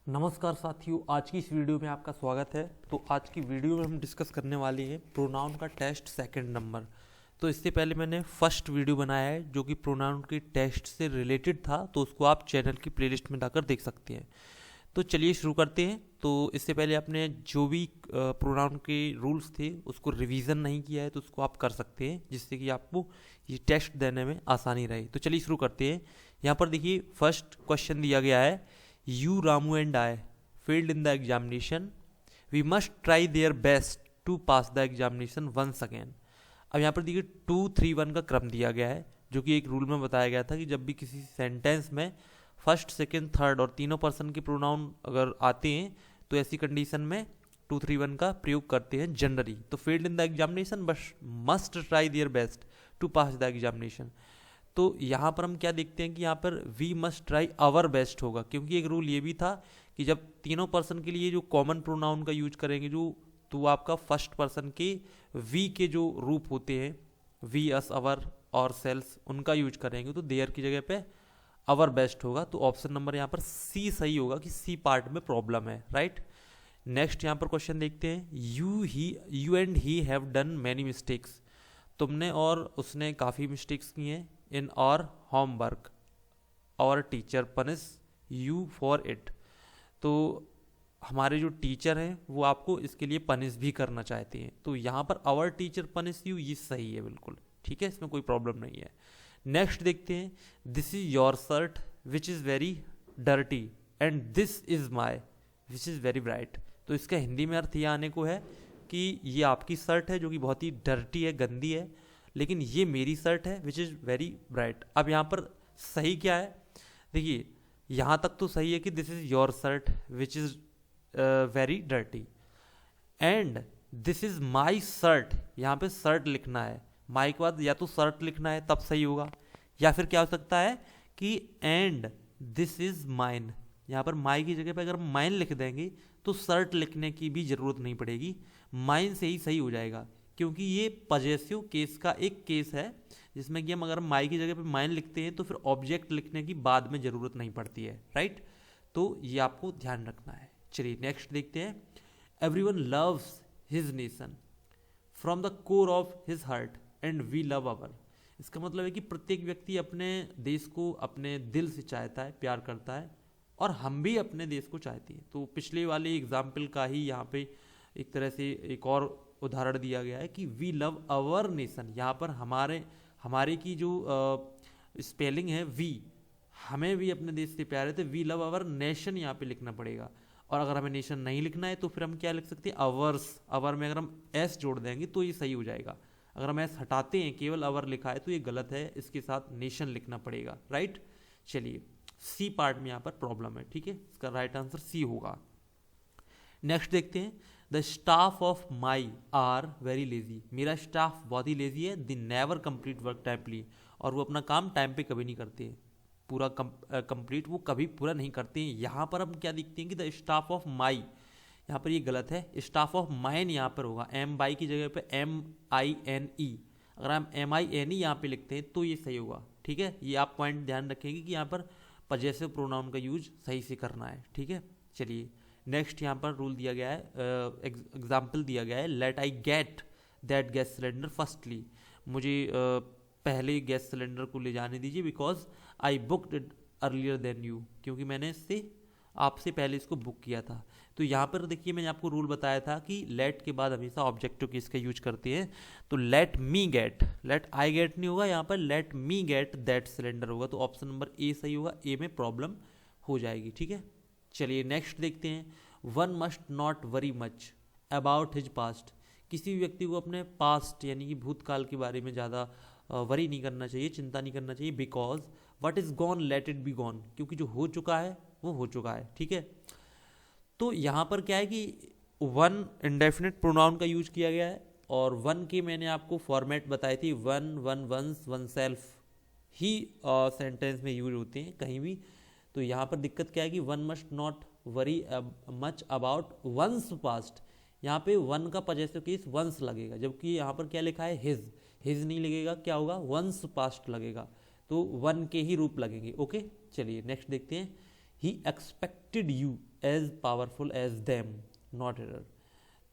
नमस्कार साथियों, आज की इस वीडियो में आपका स्वागत है। तो आज की वीडियो में हम डिस्कस करने वाले हैं प्रोनाउन का टेस्ट सेकंड नंबर। तो इससे पहले मैंने फर्स्ट वीडियो बनाया है जो कि प्रोनाउन के टेस्ट से रिलेटेड था, तो उसको आप चैनल की प्लेलिस्ट में जाकर देख सकते हैं। तो चलिए शुरू करते हैं। तो इससे पहले आपने जो भी प्रोनाउन के रूल्स थे उसको रिवीजन नहीं किया है तो उसको आप कर सकते हैं, जिससे कि आपको ये टेस्ट देने में आसानी रहे। तो चलिए शुरू करते हैं। यहाँ पर देखिए फर्स्ट क्वेश्चन दिया गया है, you Ramu and I failed in the examination, we must try their best to pass the examination once again. अब यहाँ पर देखिए 2-3-1 का क्रम दिया गया है, जो कि एक रूल में बताया गया था कि जब भी किसी सेंटेंस में फर्स्ट सेकेंड थर्ड और तीनों पर्सन के प्रोनाउन अगर आते हैं तो ऐसी कंडीशन में 2-3-1 का प्रयोग करते हैं जनरली। तो फेल्ड इन द एग्जामिनेशन बस must try their best to pass the examination. तो यहाँ पर हम क्या देखते हैं कि यहाँ पर we must try our best होगा, क्योंकि एक रूल ये भी था कि जब तीनों पर्सन के लिए जो कॉमन प्रोनाउन का यूज करेंगे जो, तो आपका फर्स्ट पर्सन के वी के जो रूप होते हैं, वी अस अवर और सेल्स, उनका यूज करेंगे तो देयर की जगह पे अवर बेस्ट होगा। तो ऑप्शन नंबर यहाँ पर सी सही होगा कि सी पार्ट में प्रॉब्लम है, राइट। नेक्स्ट यहाँ पर क्वेश्चन देखते हैं, you and he have done many mistakes. तुमने और उसने काफ़ी मिस्टेक्स की हैं। इन और होमवर्क और teacher punish you for it. तो हमारे जो टीचर हैं वो आपको इसके लिए पनिश भी करना चाहते हैं। तो यहाँ per hour teacher punish you, ये सही है बिल्कुल, ठीक है, इसमें कोई प्रॉब्लम नहीं है। नेक्स्ट देखते हैं, this is your shirt which is very dirty and this is my which is very bright. तो इसका हिंदी में अर्थ ये आने को है कि ये आपकी शर्ट है जो कि बहुत ही डर्टी है, गंदी है, लेकिन ये मेरी शर्ट है विच इज़ वेरी ब्राइट। अब यहाँ पर सही क्या है, देखिए यहाँ तक तो सही है कि this is your shirt which is very dirty and this is my shirt. यहाँ पे शर्ट लिखना है, माई के बाद या तो शर्ट लिखना है तब सही होगा, या फिर क्या हो सकता है कि एंड दिस इज़ माइन। यहाँ पर माई की जगह पे अगर माइन लिख देंगे तो शर्ट लिखने की भी ज़रूरत नहीं पड़ेगी, माइन से ही सही हो जाएगा, क्योंकि ये पजेसिव केस का एक केस है जिसमें कि हम अगर माई की जगह पे माइन लिखते हैं तो फिर ऑब्जेक्ट लिखने की बाद में ज़रूरत नहीं पड़ती है, राइट। तो ये आपको ध्यान रखना है। चलिए नेक्स्ट देखते हैं, everyone loves his nation from the core of his heart and we love our. इसका मतलब है कि प्रत्येक व्यक्ति अपने देश को अपने दिल से चाहता है, प्यार करता है, और हम भी अपने देश को चाहते हैं। तो पिछले वाले एग्जाम्पल का ही यहाँ पे एक तरह से एक और उदाहरण दिया गया है कि वी लव अवर नेशन। यहाँ पर हमारे की जो स्पेलिंग है वी, हमें भी अपने देश से प्यार है, तो वी लव अवर नेशन यहाँ पे लिखना पड़ेगा। और अगर हमें नेशन नहीं लिखना है तो फिर हम क्या लिख सकते हैं, अवर्स। अवर में अगर हम एस जोड़ देंगे तो ये सही हो जाएगा। अगर हम एस हटाते हैं, केवल अवर लिखा है, तो ये गलत है, इसके साथ नेशन लिखना पड़ेगा, राइट। चलिए सी पार्ट में यहाँ पर प्रॉब्लम है, ठीक है, इसका राइट आंसर सी होगा। नेक्स्ट देखते हैं, the staff of my are very lazy. मेरा स्टाफ बहुत ही लेजी है, they never complete work timely. और वो अपना काम टाइम पे कभी नहीं करते हैं, पूरा कंप्लीट वो कभी पूरा नहीं करते हैं। यहाँ पर हम क्या देखते हैं कि द स्टाफ ऑफ माई, यहाँ पर ये गलत है, स्टाफ ऑफ माइन यहाँ पर होगा, एम बाई की जगह पे MINE। अगर हम MINE यहाँ पे लिखते हैं तो ये सही होगा, ठीक है। ये आप पॉइंट ध्यान रखेंगे कि यहाँ पर पजेसिव प्रोनाउन का यूज सही से करना है, ठीक है। चलिए नेक्स्ट यहाँ पर रूल दिया गया है, एग्जाम्पल दिया गया है, let I get that gas cylinder firstly. मुझे पहले गैस सिलेंडर को ले जाने दीजिए, because I booked it earlier than you, क्योंकि मैंने इससे आपसे पहले इसको बुक किया था। तो यहाँ पर देखिए मैंने आपको रूल बताया था कि लेट के बाद हमेशा ऑब्जेक्टिव केस का यूज करते हैं। तो let me get, let I get नहीं होगा, यहाँ पर let me get that cylinder होगा। तो ऑप्शन नंबर ए सही होगा, ए में प्रॉब्लम हो जाएगी, ठीक है। चलिए नेक्स्ट देखते हैं, one must not worry much about his past. किसी भी व्यक्ति को अपने पास्ट यानी कि भूतकाल के बारे में ज़्यादा वरी नहीं करना चाहिए, चिंता नहीं करना चाहिए, because what is gone let it be gone, क्योंकि जो हो चुका है वो हो चुका है, ठीक है। तो यहाँ पर क्या है कि वन इंडेफिनिट प्रोनाउन का यूज किया गया है, और वन के मैंने आपको फॉर्मेट बताई थी, one, one, once, one self ही सेंटेंस में यूज होते हैं कहीं भी। तो यहाँ पर दिक्कत क्या है कि one must not worry much about one's past. यहाँ पे वन का पजेसिव केस वंस लगेगा, जबकि यहाँ पर क्या लिखा है, हिज नहीं लगेगा, क्या होगा, वंस पास्ट लगेगा। तो वन के ही रूप लगेंगे, ओके। चलिए नेक्स्ट देखते हैं, he expected you as powerful as them, not error.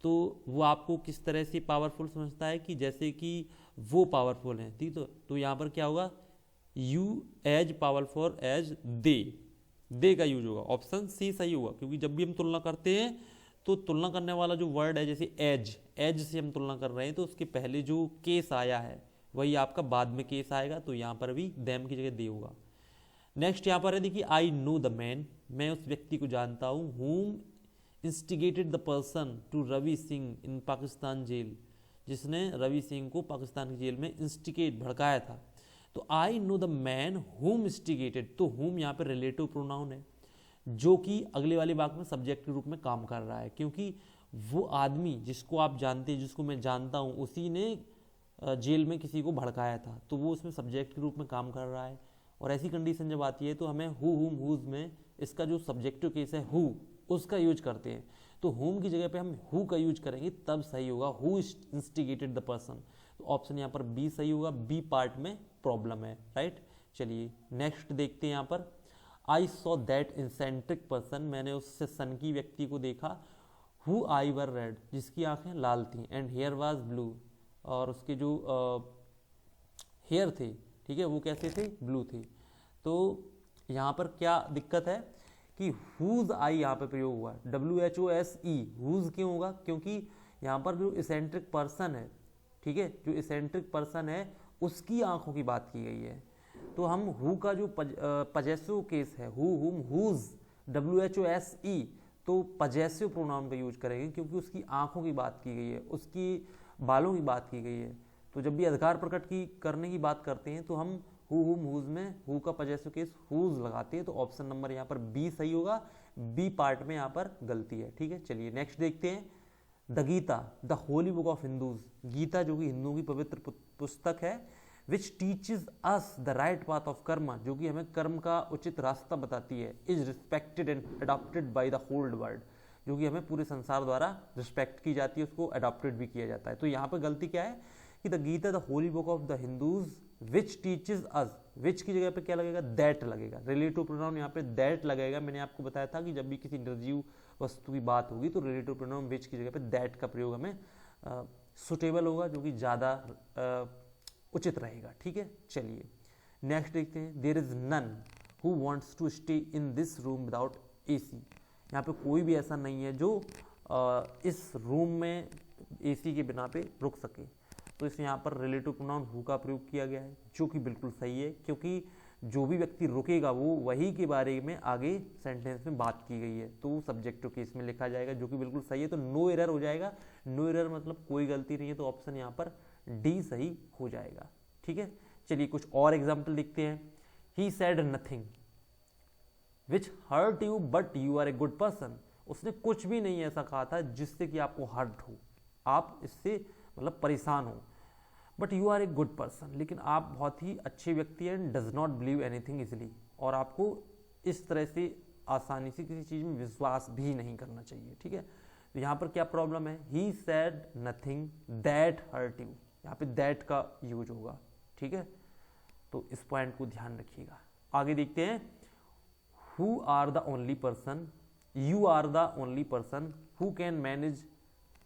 तो वो आपको किस तरह से पावरफुल समझता है कि जैसे कि वो पावरफुल हैं, ठीक। तो यहाँ पर क्या होगा, you as powerful as they का यूज होगा। ऑप्शन सी सही होगा, क्योंकि जब भी हम तुलना करते हैं तो तुलना करने वाला जो वर्ड है, जैसे एज से हम तुलना कर रहे हैं तो उसके पहले जो केस आया है वही आपका बाद में केस आएगा, तो यहाँ पर भी देम की जगह दे होगा। नेक्स्ट यहाँ पर है, देखिए आई नो द मैन, मैं उस व्यक्ति को जानता हूँ, whom instigated the person to Ravi Singh in Pakistan jail, जिसने रवि सिंह को पाकिस्तान की जेल में इंस्टिगेट भड़काया था। तो I know the man whom instigated, तो whom यहाँ पे रिलेटिव प्रोनाउन है जो कि अगले वाले वाक्य में सब्जेक्ट के रूप में काम कर रहा है, क्योंकि वो आदमी जिसको आप जानते हैं, जिसको मैं जानता हूँ, उसी ने जेल में किसी को भड़काया था, तो वो उसमें सब्जेक्ट के रूप में काम कर रहा है। और ऐसी कंडीशन जब आती है तो हमें हु हुम हुज में इसका जो सब्जेक्टिव केस है हु, उसका यूज करते हैं। तो हुम की जगह पे हम हु का यूज करेंगे तब सही होगा, हु इंस्टिगेटेड द पर्सन। तो ऑप्शन यहाँ पर बी सही होगा, बी पार्ट में प्रॉब्लम है, राइट। चलिए नेक्स्ट देखते हैं यहाँ पर, आई सॉ दैट इंसेंट्रिक पर्सन, मैंने उससे सनकी व्यक्ति को देखा, हु आई वर रेड, जिसकी आंखें लाल थी, एंड हेयर वाज ब्लू, और उसके जो हेयर थे, ठीक है, वो कैसे थे, ब्लू थे। तो यहाँ पर क्या दिक्कत है कि हुज आई यहाँ पे प्रयोग हुआ है, WHOSE, हुज क्यों होगा, क्योंकि यहाँ पर जो इसेंट्रिक पर्सन है, ठीक है, जो इसेंट्रिक पर्सन है उसकी आंखों की बात की गई है। तो हम हु का जो पजेसिव केस है, हु हुम हुज, WHOSE, तो पजेसिव प्रोनाउन का यूज करेंगे, क्योंकि उसकी आंखों की बात की गई है, उसकी बालों की बात की गई है। तो जब भी अधिकार प्रकट की करने की बात करते हैं तो हम हु हुम हुज में हु का पजेसिव केस हुज लगाते हैं। तो ऑप्शन नंबर यहाँ पर बी सही होगा, बी पार्ट में यहाँ पर गलती है, ठीक है। चलिए नेक्स्ट देखते हैं, the Gita, the holy book of Hindus, Gita जो कि हिंदुओं की पवित्र पुस्तक है, which teaches us the right path of karma, जो कि हमें कर्म का उचित रास्ता बताती है, is respected and adopted by the whole world, जो कि हमें पूरे संसार द्वारा रिस्पेक्ट की जाती है, उसको अडॉप्टेड भी किया जाता है। तो यहाँ पर गलती क्या है कि the Gita the holy book of the Hindus which teaches us, which की जगह पे क्या लगेगा, दैट लगेगा, रिलेटिव प्रोनाउन यहाँ पे दैट लगेगा। मैंने आपको बताया था कि जब भी किसी निर्जीव वस्तु की बात होगी तो रिलेटिव प्रोनाउन विच की जगह पे दैट का प्रयोग हमें सुटेबल होगा, जो कि ज़्यादा उचित रहेगा, ठीक है। चलिए नेक्स्ट देखते हैं, there is none who wants to stay in this room without AC, यहाँ पे कोई भी ऐसा नहीं है जो इस रूम में AC के बिना पे रुक सके। तो इसमें यहाँ पर रिलेटिव प्रोनाउन हु का प्रयोग किया गया है, जो कि बिल्कुल सही है, क्योंकि जो भी व्यक्ति रुकेगा वो वही के बारे में आगे सेंटेंस में बात की गई है, तो वो सब्जेक्टिव केस में लिखा जाएगा, जो कि बिल्कुल सही है। तो नो एरर हो जाएगा, नो एरर मतलब कोई गलती नहीं है, तो ऑप्शन यहाँ पर डी सही हो जाएगा, ठीक है। चलिए कुछ और एग्जाम्पल देखते हैं, he said nothing which hurt you but you are a good person, उसने कुछ भी नहीं ऐसा कहा था जिससे कि आपको हर्ट हो, आप इससे मतलब परेशान हो, but you are a good person, लेकिन आप बहुत ही अच्छे व्यक्ति हैं, does not believe anything easily, और आपको इस तरह से आसानी से किसी चीज में विश्वास भी नहीं करना चाहिए, ठीक है। तो यहाँ पर क्या प्रॉब्लम है, he said nothing that hurt you, यहाँ पे दैट का यूज होगा, ठीक है। तो इस पॉइंट को ध्यान रखिएगा। आगे देखते हैं, who are the only person, you are the only person who can manage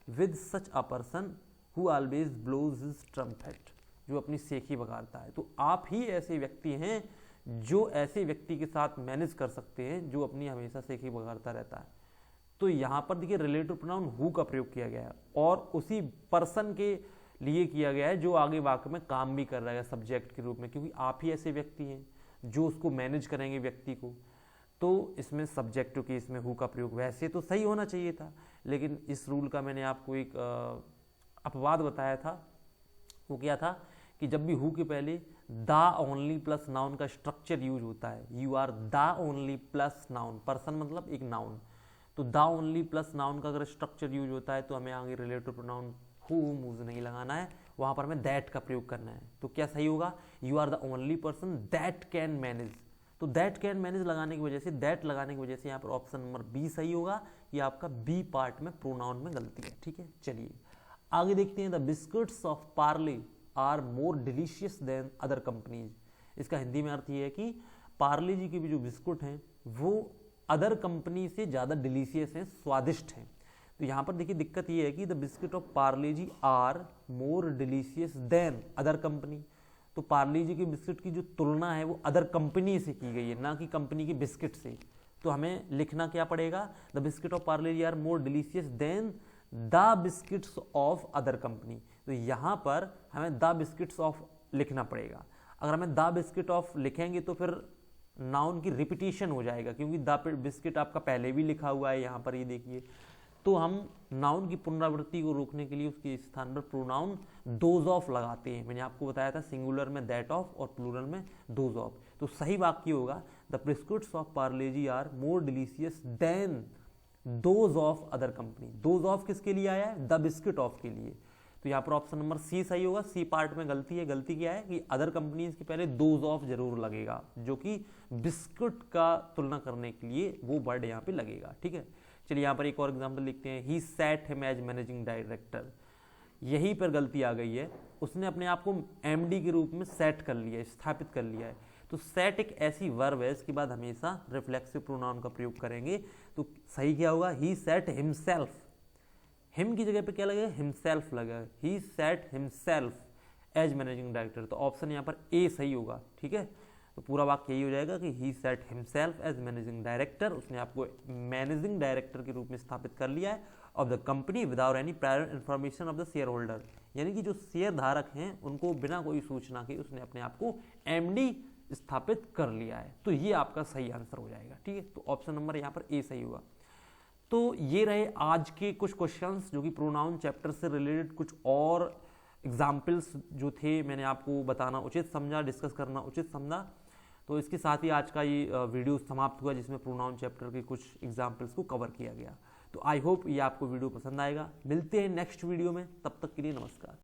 with such a person who always blows his trumpet, जो अपनी सेखी बगाड़ता है। तो आप ही ऐसे व्यक्ति हैं जो ऐसे व्यक्ति के साथ मैनेज कर सकते हैं जो अपनी हमेशा सेखी बगाड़ता रहता है। तो यहाँ पर देखिए रिलेटिव प्रोनाउन हु का प्रयोग किया गया है और उसी पर्सन के लिए किया गया है जो आगे वाक्य में काम भी कर रहा है सब्जेक्ट के रूप में, क्योंकि आप ही ऐसे व्यक्ति हैं जो उसको मैनेज करेंगे व्यक्ति को। तो इसमें सब्जेक्टिव केस में हु का प्रयोग वैसे तो सही होना चाहिए था, लेकिन इस रूल का मैंने आपको एक अपवाद बताया था। वो क्या था कि जब भी हु के पहले द ओनली प्लस नाउन का स्ट्रक्चर यूज होता है, you are the only plus noun, person मतलब एक नाउन, तो द ओनली प्लस नाउन का अगर स्ट्रक्चर यूज होता है तो हमें आगे रिलेटिव प्रोनाउन हु हुम नहीं लगाना है, वहां पर हमें दैट का प्रयोग करना है। तो क्या सही होगा, you are the only person that can manage, तो दैट कैन मैनेज लगाने की वजह से, दैट लगाने की वजह से यहाँ पर ऑप्शन नंबर बी सही होगा। ये आपका बी पार्ट में प्रोनाउन में गलती है, ठीक है। चलिए आगे देखते हैं, the biscuits of Parle are more delicious than other companies. इसका हिंदी में अर्थ ये है कि पार्ले जी के भी जो बिस्कुट हैं वो अदर कंपनी से ज़्यादा डिलीशियस हैं, स्वादिष्ट हैं। तो यहाँ पर देखिए दिक्कत ये है कि the biscuit of Parle G are more delicious than other company. तो पार्ले जी के बिस्किट की जो तुलना है वो अदर कंपनी से की गई है, ना कि कंपनी के बिस्किट से। तो हमें लिखना क्या पड़ेगा, the biscuit of Parle G are more delicious than the biscuits of other company. तो यहाँ पर हमें द बिस्किट्स ऑफ लिखना पड़ेगा। अगर हमें द बिस्किट ऑफ लिखेंगे तो फिर नाउन की रिपीटिशन हो जाएगा, क्योंकि द बिस्किट आपका पहले भी लिखा हुआ है यहाँ पर, ये देखिए। तो हम नाउन की पुनरावृत्ति को रोकने के लिए उसके स्थान पर प्रोनाउन दोज ऑफ लगाते हैं। मैंने आपको बताया था सिंगुलर में दैट ऑफ और प्लूरल में दोज ऑफ। तो सही वाक्य होगा the biscuits of Parle G are more delicious than those of other company. Those of किसके लिए आया है, द बिस्किट ऑफ के लिए। तो यहाँ पर ऑप्शन नंबर सी सही होगा। सी पार्ट में गलती है। गलती क्या है कि अदर कंपनीज के पहले दोज ऑफ जरूर लगेगा, जो कि बिस्कुट का तुलना करने के लिए वो वर्ड यहाँ पे लगेगा। ठीक है, चलिए यहाँ पर एक और एग्जांपल लिखते हैं। He set him as managing director. यहीं पर गलती आ गई है, उसने अपने आप को एमडी के रूप में सेट कर लिया है, स्थापित कर लिया है। तो सेट एक ऐसी वर्ब है, इसके बाद हमेशा रिफ्लेक्सिव प्रोनाउन का प्रयोग करेंगे। तो सही क्या होगा, ही सेट हिमसेल्फ। हिम की जगह पे क्या लगेगा, हिमसेल्फ लगेगा। He set himself as managing director. तो ऑप्शन यहाँ पर ए सही होगा। ठीक है, तो पूरा वाक्य यही हो जाएगा कि he set himself as managing director. उसने आपको मैनेजिंग डायरेक्टर के रूप में स्थापित कर लिया है of the company without any prior information of the share holder. यानी कि जो शेयर धारक हैं उनको बिना कोई सूचना के उसने अपने आप को एमडी स्थापित कर लिया है। तो ये आपका सही आंसर हो जाएगा। ठीक है, तो ऑप्शन नंबर यहाँ पर ए सही होगा। तो ये रहे आज के कुछ क्वेश्चंस जो कि प्रोनाउन चैप्टर से रिलेटेड। कुछ और एग्जाम्पल्स जो थे मैंने आपको बताना उचित समझा, डिस्कस करना उचित समझा। तो इसके साथ ही आज का ये वीडियो समाप्त हुआ, जिसमें प्रोनाउन चैप्टर के कुछ एग्जाम्पल्स को कवर किया गया। तो आई होप ये आपको वीडियो पसंद आएगा। मिलते हैं नेक्स्ट वीडियो में, तब तक के लिए नमस्कार।